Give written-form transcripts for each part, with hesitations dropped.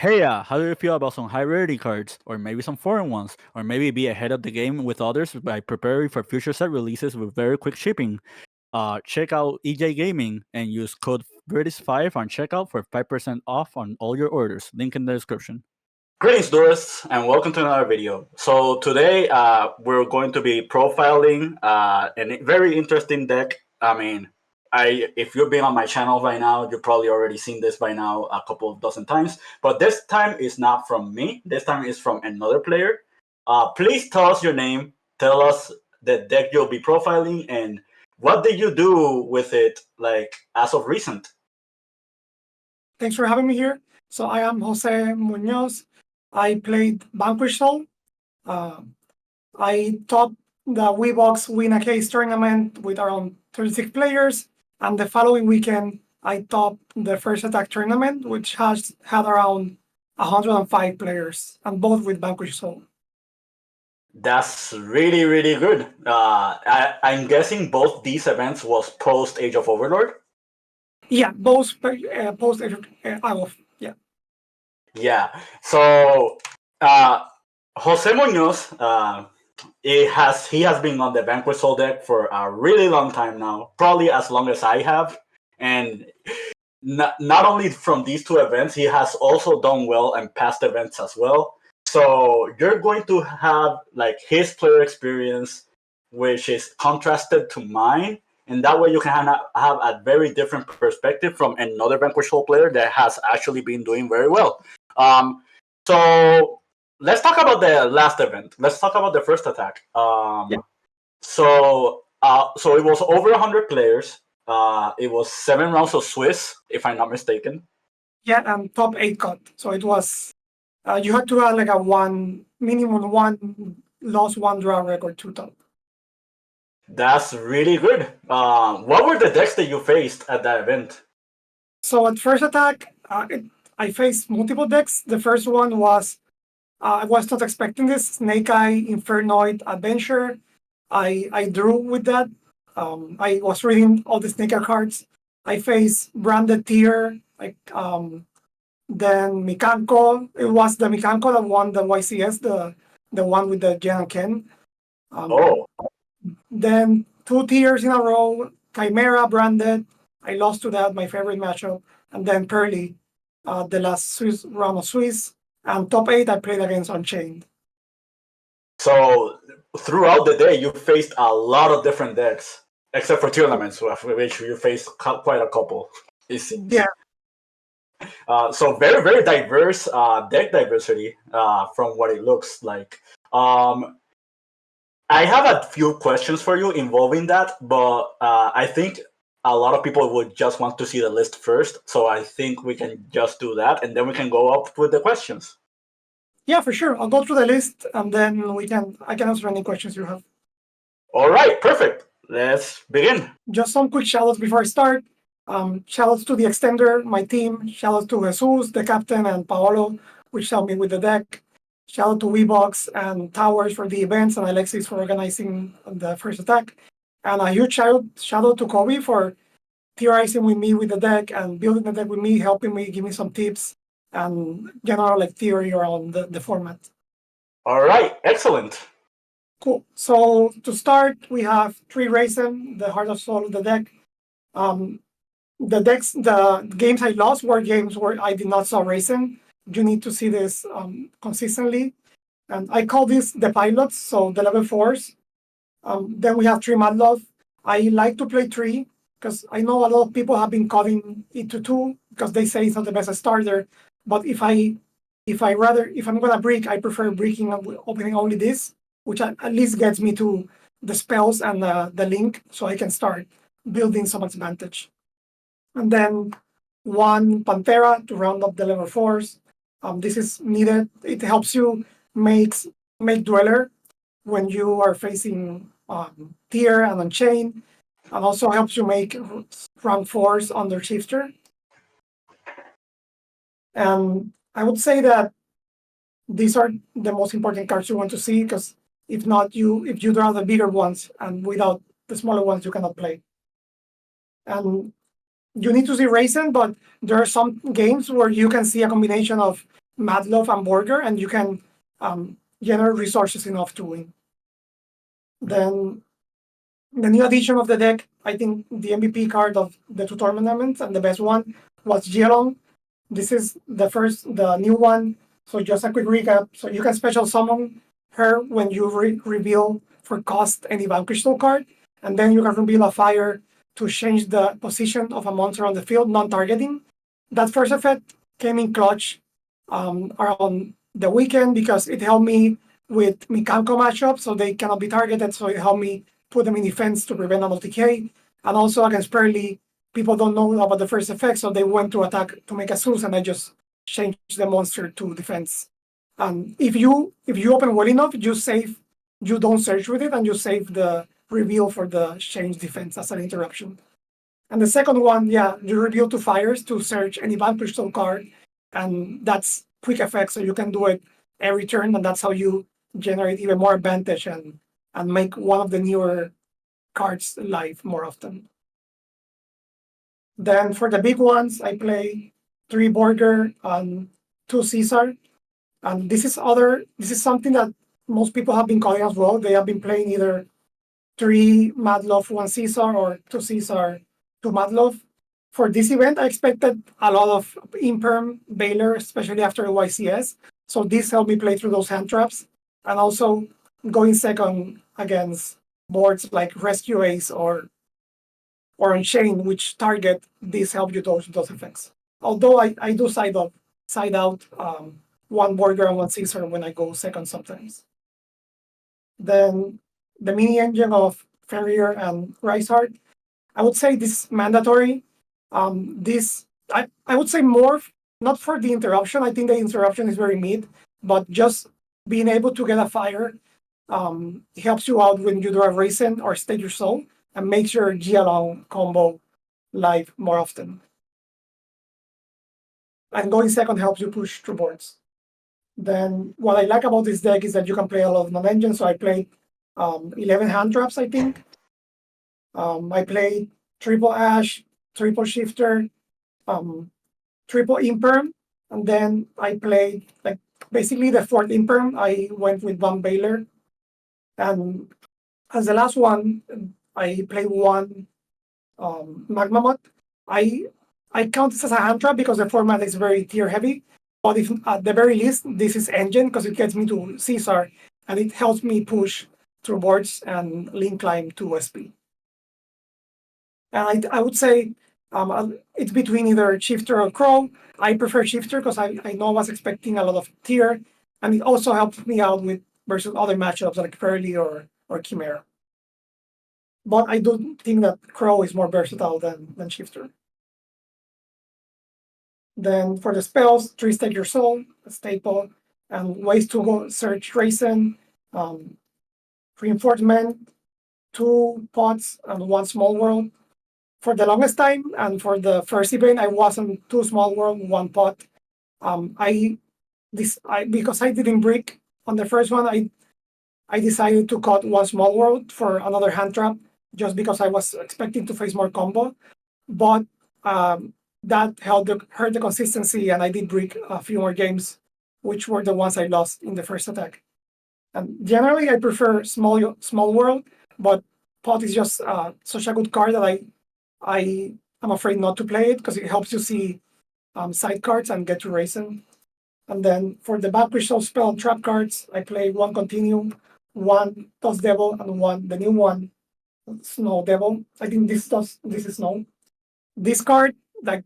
Hey, how do you feel about some high rarity cards, or maybe some foreign ones, or maybe be ahead of the game with others by preparing for future set releases with very quick shipping? Check out EJ Gaming and use code British5 on checkout for 5% off on all your orders. Link in the description. Greetings, Doris, and welcome to another video. So today we're going to be profiling a very interesting deck. If you've been on my channel by now, you've probably already seen this by now a couple of dozen times. But this time is not from me. This time is from another player. Please tell us your name. Tell us the deck you'll be profiling and what did you do with it, like as of recent. Thanks for having me here. So I am Jose Muñoz. I played Vanquish Soul. I topped the WeBox Win a Case tournament with around 36 players, and the following weekend I topped the First Attack tournament, which has had around 105 players, and both with Vanquish Soul. That's really, really good. I'm guessing both these events was post Age of Overlord. Yeah, both post Age of yeah. Yeah. So Jose Muñoz, he has been on the Vanquish Soul deck for a really long time now, probably as long as I have. And not only from these two events, he has also done well in past events as well. So you're going to have like his player experience, which is contrasted to mine, and that way you can have a very different perspective from another Vanquish Soul player that has actually been doing very well. So let's talk about the last event. Let's talk about the First Attack. So it was over 100 players. It was 7 rounds of Swiss, if I'm not mistaken. Yeah, and top 8 cut. So it was you had to have like a minimum one loss, one draw record to top. That's really good. What were the decks that you faced at that event? So at First Attack, I faced multiple decks. The first one was I was not expecting this Snake Eye Infernoid Adventure. I drew with that. I was reading all the Snake Eye cards. I faced Branded Tier, then Mikanko. It was the Mikanko that won the YCS, the one with the Jen and Ken. Then 2 tiers in a row, Chimera Branded. I lost to that, my favorite matchup. And then Pearly, the last Swiss round of Swiss. And top 8, I played against Unchained. So throughout the day, you faced a lot of different decks, except for tournaments, which you faced quite a couple, it seems. Yeah. So very, very diverse deck diversity from what it looks like. I have a few questions for you involving that, but I think a lot of people would just want to see the list first. So I think we can just do that, and then we can go up with the questions. Yeah, for sure. I'll go through the list, and then I can answer any questions you have. All right, perfect. Let's begin. Just some quick shoutouts before I start. Shoutouts to the extender, my team. Shoutouts to Jesus, the captain, and Paolo, which helped me with the deck. Shout out to WeBox and Towers for the events, and Alexis for organizing the First Attack. And a huge shout out to Kobe for theorizing with me with the deck and building the deck with me, helping me, give me some tips and general theory around the format. All right, excellent. Cool. So to start, we have 3 Raisin, the Heart of Soul of the deck. The games I lost were games where I did not saw Raisin. You need to see this consistently. And I call this the pilots, so the level 4s. Then we have 3 Madlove. I like to play 3 because I know a lot of people have been cutting it to 2 because they say it's not the best starter. But if I'm gonna break, I prefer breaking and opening only this, which at least gets me to the spells and the link, so I can start building some advantage. And then 1 Pantera to round up the level 4s. This is needed. It helps you make Dweller when you are facing Tier and Unchained, and also helps you make rank 4s under Shifter. And I would say that these are the most important cards you want to see, because if you draw the bigger ones, and without the smaller ones, you cannot play. And you need to see Raisin, but there are some games where you can see a combination of Madlove and Borger, and you can generate resources enough to win. Then the new addition of the deck, I think the MVP card of the two tournaments and the best one was Jielong. This is the new one. So just a quick recap. So you can special summon her when you reveal for cost any Vanquish Soul card, and then you can reveal a fire to change the position of a monster on the field, non-targeting. That first effect came in clutch around the weekend because it helped me with Mikanko matchup, so they cannot be targeted, so it helped me put them in defense to prevent a multi-K. And also against Pearly, people don't know about the first effect, so they went to attack to make a Zeus, and I just changed the monster to defense. And if you open well enough, you don't search with it, and you save the reveal for the change defense as an interruption. And the second one, yeah, you reveal two fires to search any Vanquish Soul card, and that's quick effect, so you can do it every turn, and that's how you generate even more advantage and make one of the newer cards live more often. Then for the big ones, I play 3 Borger and 2 Caesar. And this is something that most people have been calling as well. They have been playing either 3 Madlove, 1 Caesar, or 2 Caesar, 2 Madlove. For this event, I expected a lot of Imperm, Baylor, especially after YCS. So this helped me play through those hand traps. And also going second against boards like Rescue Ace or Unchained, which target, this help you dodge those effects. Although I do side out 1 Border and 1 Caesar when I go second sometimes. Then the mini engine of Ferrier and Riceheart, I would say this is mandatory. I would say more, not for the interruption. I think the interruption is very mid, but just being able to get a fire helps you out when you do a racing or stage your soul and makes your Jialong combo live more often. And going second helps you push through boards. Then what I like about this deck is that you can play a lot of non-engine. So I played 11 hand traps, I think. I played triple Ash, triple Shifter, triple Imperm, and then I played like basically the 4th Imperm. I went with Van Baylor, and as the last one, I played 1 Magmamot. I count this as a hand trap because the format is very tier heavy. But if at the very least, this is engine because it gets me to Caesar and it helps me push through boards and link climb to SP. And I would say it's between either Shifter or Crow. I prefer Shifter because I know I was expecting a lot of tier, and it also helps me out with versus other matchups like Pearly or Chimera. But I do think that Crow is more versatile than Shifter. Then for the spells, 3 Stake Your Soul, a staple, and ways to go search Raisin, Reinforcement, 2 pots, and 1 small world. For the longest time, and for the first event, I wasn't 2 small world, 1 pot. Because I didn't break on the first one, I decided to cut 1 small world for another hand trap, just because I was expecting to face more combo. But that hurt the consistency, and I did break a few more games, which were the ones I lost in the first attack. And generally, I prefer small world, but pot is just such a good card that I am afraid not to play it because it helps you see side cards and get to racing. And then for the Vanquish Soul spell trap cards, I play 1 Continuum, 1 Toss Devil, and 1 the new one, Snow Devil. I think this is Snow. This card, like,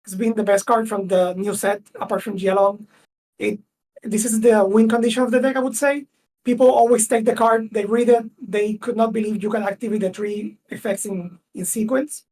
has been the best card from the new set, apart from Jialong. This is the win condition of the deck, I would say. People always take the card, they read it, they could not believe you can activate the 3 effects in sequence.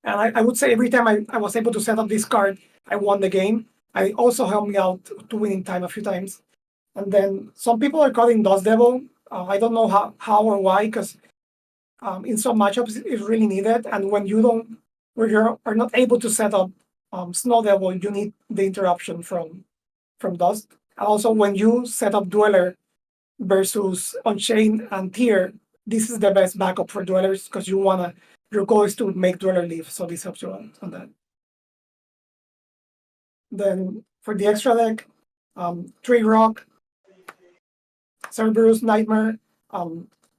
And I would say every time I was able to set up this card, I won the game. It also helped me out to winning time a few times. And then some people are calling Dust Devil. I don't know how or why, because in some matchups it's really needed. And when you are not able to set up Snow Devil, you need the interruption from Dust. And also when you set up Dweller versus Unchained and Tier, this is the best backup for Dwellers because your goal is to make Dweller leave, so this helps you out on that. Then For the extra deck, Tree Rock, Cerberus, Nightmare.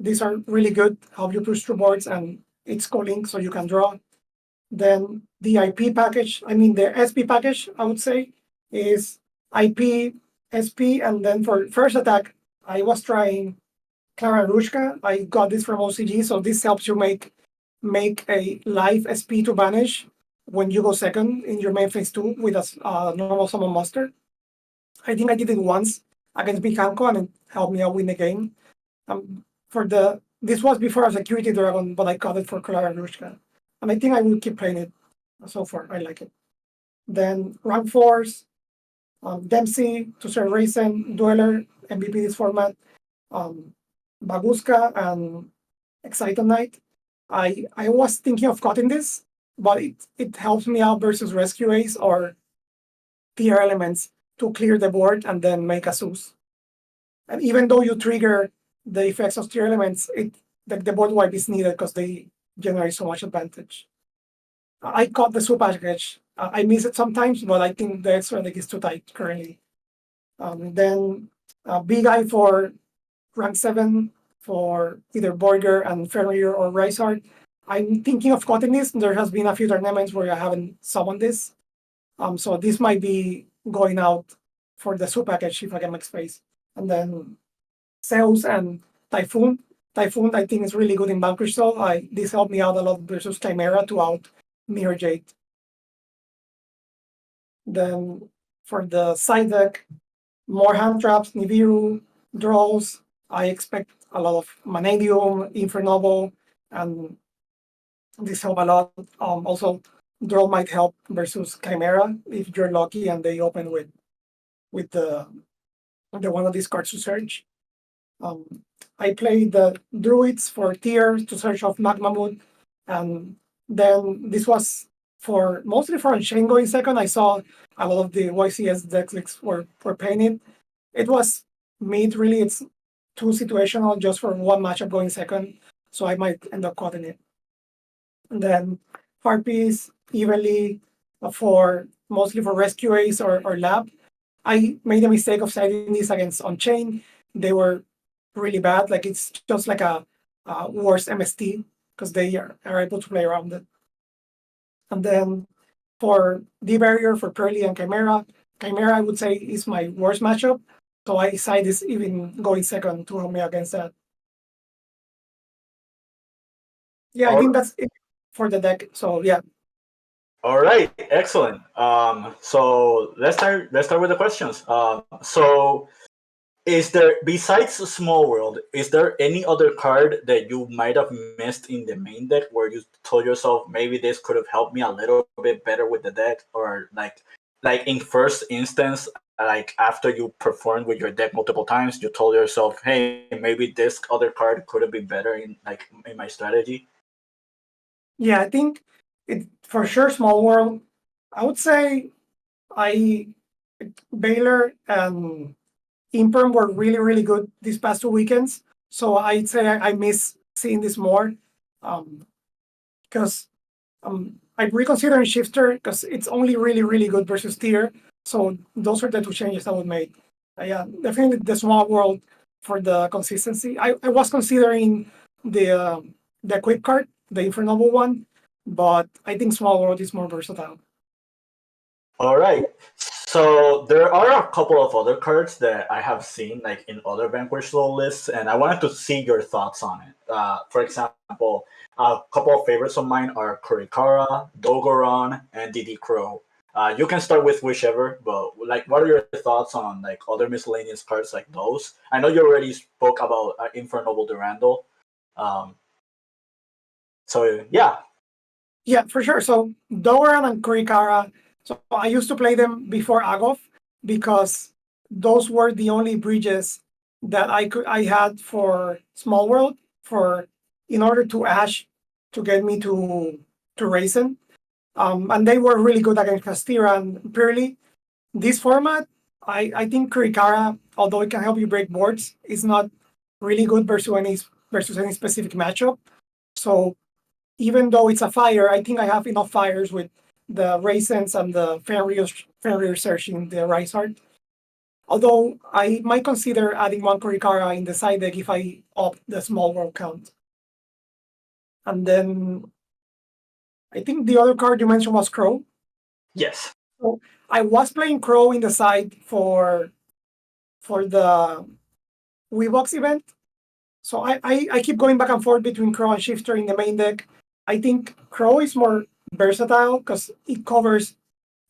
These are really good, help you push through boards, and it's co-link, so you can draw. Then the IP package, the SP package, I would say, is IP, SP, and then for first attack, I was trying Clara Rushka. I got this from OCG, so this helps you make a live SP to banish when you go second in your main phase 2 with a normal summon monster. I think I did it once against Big Hanko, and it helped me out win the game. This was before a security dragon, but I got it for Clara Rushka. And I think I will keep playing it so far. I like it. Then rank 4s, Dempsey, to serve Raisin, Dweller, MVP this format, Baguska, and Excited Knight. I was thinking of cutting this, but it helps me out versus Rescue Ace or tier elements to clear the board and then make a Zeus. And even though you trigger the effects of tier elements, the board wipe is needed because they generate so much advantage. I caught the Zeus package. I miss it sometimes, but I think the extra deck is too tight currently. Then Big Eye for rank 7 for either Borger and Ferrier or Rysart. I'm thinking of cutting this. There has been a few tournaments where I haven't summoned this. So this might be going out for the Zeus package if I can make space. And then Zeus and Typhoon. Typhoon, I think, is really good in Vanquish Soul. This helped me out a lot versus Chimera to out Mirror Jade. Then for the side deck, more hand traps, Nibiru, draws. I expect a lot of Manadium, Infernoble, and this help a lot. Also, draw might help versus Chimera if you're lucky and they open with the one of these cards to search. I played the Druids for tiers to search off Magma Mood, and then this was mostly for Unchained going second. I saw a lot of the YCS decks were playing it. It was mid, really. It's too situational just for one matchup going second, so I might end up cutting it. And then Harpies evenly mostly for Rescue Ace or Lab. I made a mistake of siding these against Unchained. They were really bad. Like it's just like a worse MST because they are able to play around it. And then for the barrier for Pearly and Chimera I would say is my worst matchup. So I side this even going second to help me against that. Yeah, I think that's it for the deck. So yeah. All right, excellent. So let's start with the questions. So is there, besides Small World, is there any other card that you might have missed in the main deck where you told yourself maybe this could have helped me a little bit better with the deck, or like in first instance, like after you performed with your deck multiple times, you told yourself, hey, maybe this other card could have been better in my strategy? Yeah, I think it for sure Small World. I would say Baylor and Imperm were really, really good these past 2 weekends. So I'd say I miss seeing this more. Because I'm reconsidering Shifter because it's only really, really good versus tier. So those are the 2 changes I would make. Yeah, definitely the Small World for the consistency. I was considering the quick card, the Infernoble one, but I think Small World is more versatile. All right. So there are a couple of other cards that I have seen like in other Vanquish Soul lists, and I wanted to see your thoughts on it. For example, a couple of favorites of mine are Kurikara, Dogoron, and DD Crow. You can start with whichever, but like, what are your thoughts on like other miscellaneous cards like those? I know you already spoke about Infernoble Durandal. So yeah. Yeah, for sure. So Dogoron and Kurikara. So I used to play them before Agov because those were the only bridges that I had for Small World in order to Ash to get me to Raisin. And they were really good against Castira and Purely. This format, I think Kurikara, although it can help you break boards, is not really good versus any specific matchup. So even though it's a fire, I think I have enough fires with the raisins and the Fenrir searching the rice art. Although I might consider adding one Korikara in the side deck if I opt the small world count. And then I think the other card you mentioned was Crow. Yes. So I was playing Crow in the side for the Weebox event. So I keep going back and forth between Crow and Shifter in the main deck. I think Crow is more versatile because it covers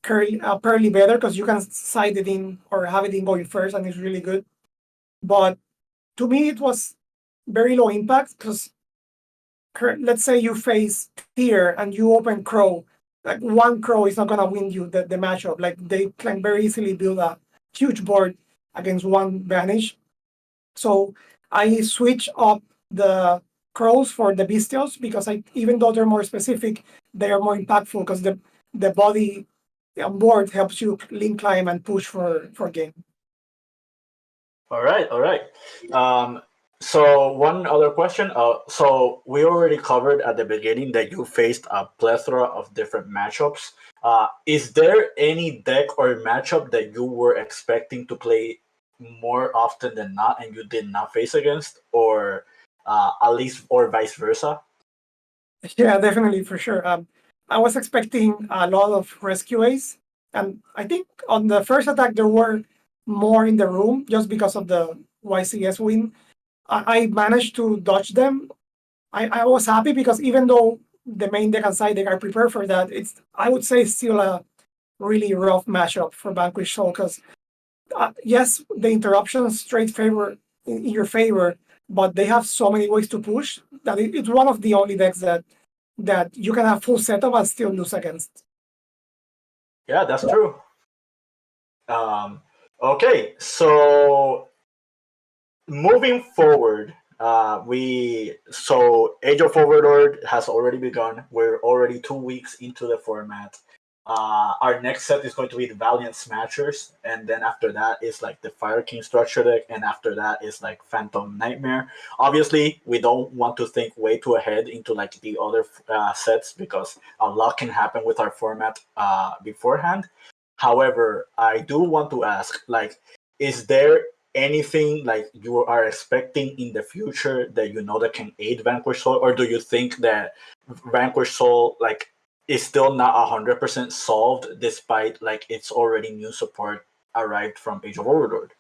Pearly better because you can side it in or have it in going first and it's really good. But to me, it was very low impact because let's say you face Tear and you open Crow. Like one Crow is not gonna win you the matchup. Like they can very easily build a huge board against one Vanish. So I switch up the Crows for the Bestials because even though they're more specific, they are more impactful because the body on board helps you link climb and push for game. All right. So one other question. So we already covered at the beginning that you faced a plethora of different matchups. Is there any deck or matchup that you were expecting to play more often than not, and you did not face against, or at least, or vice versa? Yeah, definitely for sure. I was expecting a lot of rescues, and I think on the first attack there were more in the room just because of the YCS win. I managed to dodge them. I was happy because even though the main deck and side deck are prepared for that, I would say still a really rough matchup for Vanquish Soul because yes, the interruptions straight favor in your favor, but they have so many ways to push that it's one of the only decks that you can have full setup and still lose against. Yeah, that's true. Okay, so moving forward, Age of Overlord has already begun. We're already 2 weeks into the format. Our next set is going to be the Valiant Smashers, and then after that is like the Fire King structure deck, and after that is like Phantom Nightmare. Obviously, we don't want to think way too ahead into like the other sets because a lot can happen with our format beforehand. However, I do want to ask, like, is there anything like you are expecting in the future that you know that can aid Vanquish Soul, or do you think that Vanquish Soul like is still not 100% solved despite like its already new support arrived from Age of Overlord?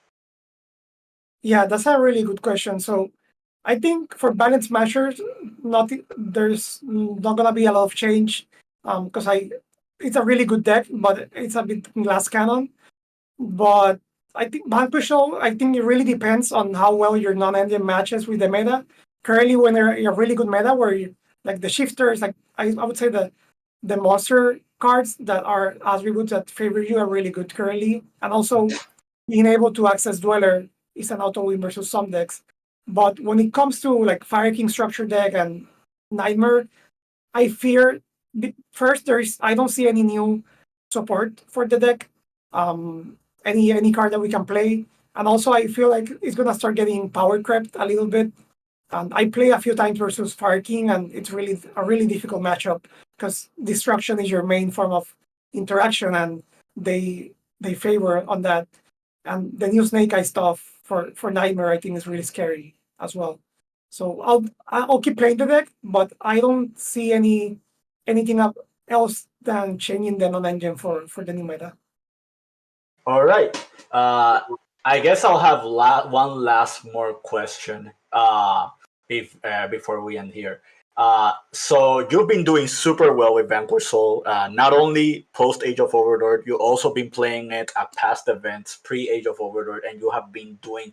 Yeah, that's a really good question. So I think for Balance Smashers, there's not gonna be a lot of change because it's a really good deck, but it's a bit glass cannon. But I think Vanquish Soul, I think it really depends on how well your non-engine matches with the meta. Currently, when you're in a really good meta where you like the shifters, like I would say the monster cards that are attributes that favor you are really good currently. And also being able to access Dweller is an auto win versus some decks. But when it comes to like Fire King structure deck and Nightmare, I fear first I don't see any new support for the deck. Any card that we can play. And also I feel like it's gonna start getting power crept a little bit. I play a few times versus Fire King, and it's really a really difficult matchup because destruction is your main form of interaction, and they favor on that. And the new Snake Eye stuff for Nightmare, I think, is really scary as well. So I'll keep playing the deck, but I don't see anything else than changing the non-engine for the new meta. All right. I guess I'll have one last more question before we end here. So you've been doing super well with Vanquish Soul. Not only post Age of Overlord, you also been playing it at past events pre Age of Overlord, and you have been doing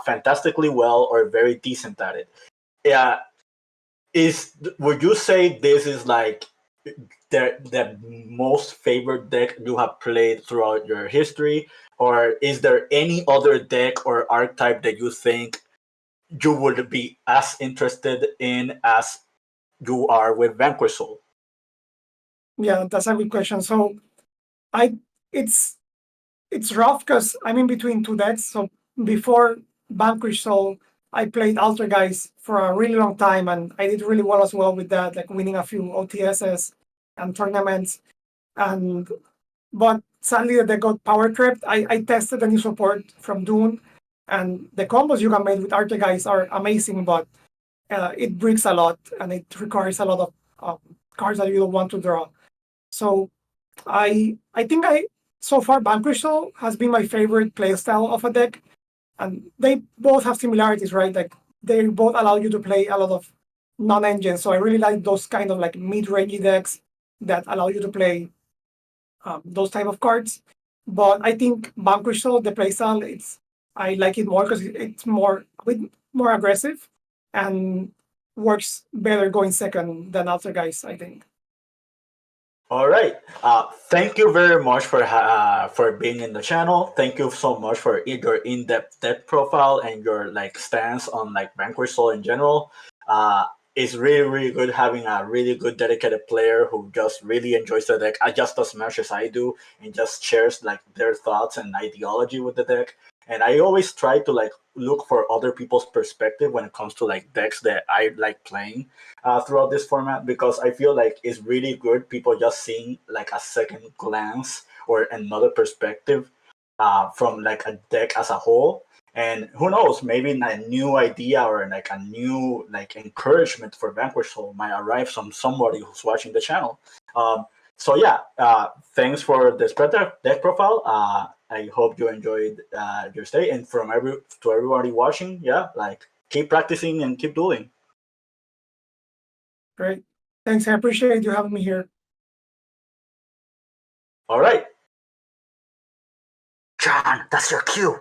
fantastically well or very decent at it. Yeah, would you say this is like the most favorite deck you have played throughout your history, or is there any other deck or archetype that you think you would be as interested in as you are with Vanquish Soul? Yeah, that's a good question. So I it's rough because I'm in between two decks. So before Vanquish Soul, I played Alter Guys for a really long time, and I did really well as well with that, like winning a few OTSs and tournaments. and but sadly they got power crept. I tested the new support from Dune, and the combos you can make with Artegeist are amazing, but it breaks a lot and it requires a lot of cards that you don't want to draw. So I think I so far Vanquish Soul has been my favorite playstyle of a deck, and they both have similarities, right? Like they both allow you to play a lot of non-engines. So I really like those kind of like mid-range decks that allow you to play those type of cards. But I think Vanquish Soul, the playstyle, I like it more because it's a bit more aggressive and works better going second than other guys, I think. All right. Thank you very much for being in the channel. Thank you so much for your in-depth deck profile and your like stance on like Vanquish Soul in general. It's really good having a really good dedicated player who just really enjoys the deck just as much as I do and just shares like their thoughts and ideology with the deck. And I always try to like look for other people's perspective when it comes to like decks that I like playing throughout this format, because I feel like it's really good people just seeing like a second glance or another perspective from like a deck as a whole. And who knows, maybe a new idea or like a new like encouragement for Vanquish Soul might arrive from somebody who's watching the channel. So yeah, thanks for this better deck profile. I hope you enjoyed your stay, and to everybody watching, yeah, like keep practicing and keep dueling. Great. Thanks. I appreciate you having me here. All right. John, that's your cue.